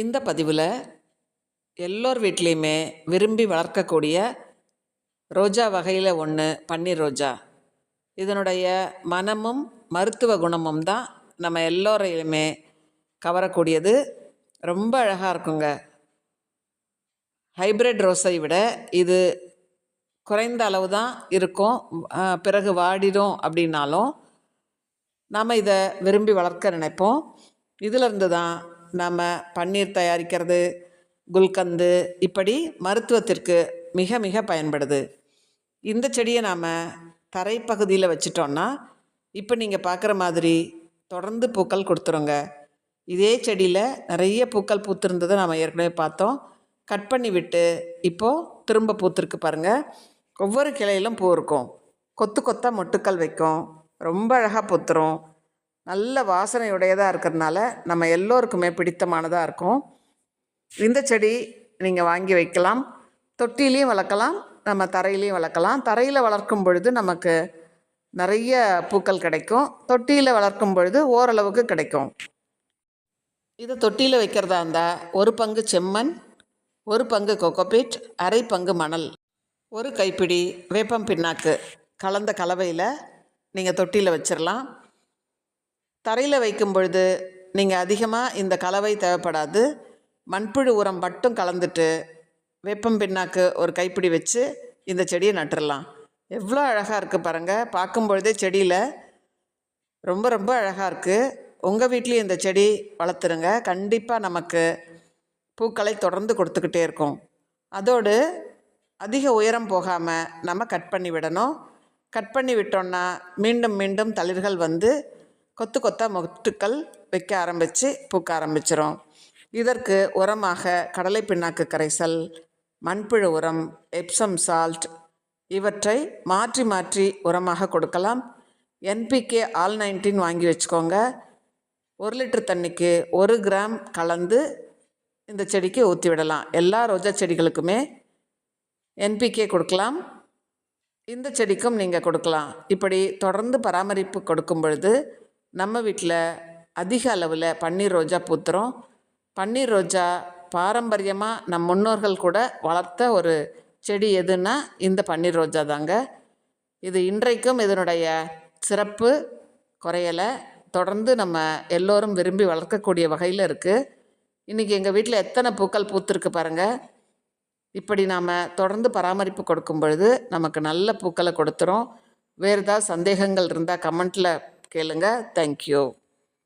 இந்த பதிவில் எல்லோர் வீட்லேயுமே விரும்பி வளர்க்கக்கூடிய ரோஜா வகையில் ஒன்று பன்னீர் ரோஜா. இதனுடைய மனமும் மருத்துவ குணமும் தான் நம்ம எல்லோரையுமே கவரக்கூடியது. ரொம்ப அழகாக இருக்குங்க. ஹைப்ரிட் ரோஸை விட இது குறைந்த அளவு தான் இருக்கும், பிறகு வாடிடும். அப்படின்னாலும் நாம் இதை விரும்பி வளர்க்க நினைப்போம். இதிலிருந்து தான் நம்ம பன்னீர் தயாரிக்கிறது, குல்கந்து, இப்படி மருத்துவத்திற்கு மிக மிக பயன்படுது. இந்த செடியை நாம் தரைப்பகுதியில் வச்சிட்டோன்னா இப்போ நீங்கள் பார்க்குற மாதிரி தொடர்ந்து பூக்கள் கொடுத்துருங்க. இதே செடியில் நிறைய பூக்கள் பூத்திருந்ததை நாம் ஏற்கனவே பார்த்தோம். கட் பண்ணி விட்டு இப்போது திரும்ப பூத்திருக்கு பாருங்கள். ஒவ்வொரு கிளையிலும் பூ இருக்கும். கொத்து கொத்தாக மொட்டுக்கள் வைக்கும். ரொம்ப அழகாக பூத்துரும். நல்ல வாசனையுடையதாக இருக்கிறதுனால நம்ம எல்லோருக்குமே பிடித்தமானதாக இருக்கும். இந்த செடி நீங்கள் வாங்கி வைக்கலாம். தொட்டிலையும் வளர்க்கலாம், நம்ம தரையிலையும் வளர்க்கலாம். தரையில் வளர்க்கும் பொழுது நமக்கு நிறைய பூக்கள் கிடைக்கும். தொட்டியில் வளர்க்கும் பொழுது ஓரளவுக்கு கிடைக்கும். இதை தொட்டியில் வைக்கிறதா இருந்தால் 1 பங்கு செம்மண், 1 பங்கு கொக்கோபீட், அரை பங்கு மணல், 1 கைப்பிடி வேப்பம் பிண்ணாக்கு கலந்த கலவையில் நீங்கள் தொட்டியில் வச்சிடலாம். தரையில் வைக்கும் பொழுது நீங்கள் அதிகமாக இந்த கலவை தேவைப்படாது. மண்புழு உரம் மட்டும் கலந்துட்டு வேப்பம் பிண்ணாக்கு 1 கைப்பிடி வச்சு இந்த செடியை நட்டுடலாம். எவ்வளோ அழகாக இருக்குது பாருங்கள். பார்க்கும் பொழுதே செடியில் ரொம்ப ரொம்ப அழகாக இருக்குது. உங்கள் வீட்லேயும் இந்த செடி வளர்த்துருங்க. கண்டிப்பாக நமக்கு பூக்களை தொடர்ந்து கொடுத்துக்கிட்டே இருக்கும். அதோடு அதிக உயரம் போகாமல் நம்ம கட் பண்ணி விடணும். கட் பண்ணி விட்டோன்னா மீண்டும் மீண்டும் தளிர்கள் வந்து கொத்து கொத்தாக மொட்டுக்கள் வைக்க ஆரம்பித்து பூக்க ஆரம்பிச்சிடும். இதற்கு உரமாக கடலை பிண்ணாக்கு கரைசல், மண்புழு உரம், எப்சம் சால்ட் இவற்றை மாற்றி மாற்றி உரமாக கொடுக்கலாம். NPK ஆல் 19 வாங்கி வச்சுக்கோங்க. 1 லிட்டர் தண்ணிக்கு 1 கிராம் கலந்து இந்த செடிக்கு ஊற்றி விடலாம். எல்லா ரோஜா செடிகளுக்குமே NPK கொடுக்கலாம். இந்த செடிக்கும் நீங்கள் கொடுக்கலாம். இப்படி தொடர்ந்து பராமரிப்பு கொடுக்கும் பொழுது நம்ம வீட்டில் அதிக அளவில் பன்னீர் ரோஜா பூத்துரும். பன்னீர் ரோஜா பாரம்பரியமாக நம் முன்னோர்கள் கூட வளர்த்த ஒரு செடி எதுன்னா இந்த பன்னீர் ரோஜா தாங்க. இது இன்றைக்கும் இதனுடைய சிறப்பு குறையலை. தொடர்ந்து நம்ம எல்லோரும் விரும்பி வளர்க்கக்கூடிய வகையில் இருக்குது. இன்றைக்கி எங்கள் வீட்டில் எத்தனை பூக்கள் பூத்திருக்கு பாருங்கள். இப்படி நாம் தொடர்ந்து பராமரிப்பு கொடுக்கும் பொழுது நமக்கு நல்ல பூக்களை கொடுத்துரும். வேறு ஏதாவது சந்தேகங்கள் இருந்தால் கமெண்ட்டில் கேளுங்க. தேங்க்யூ.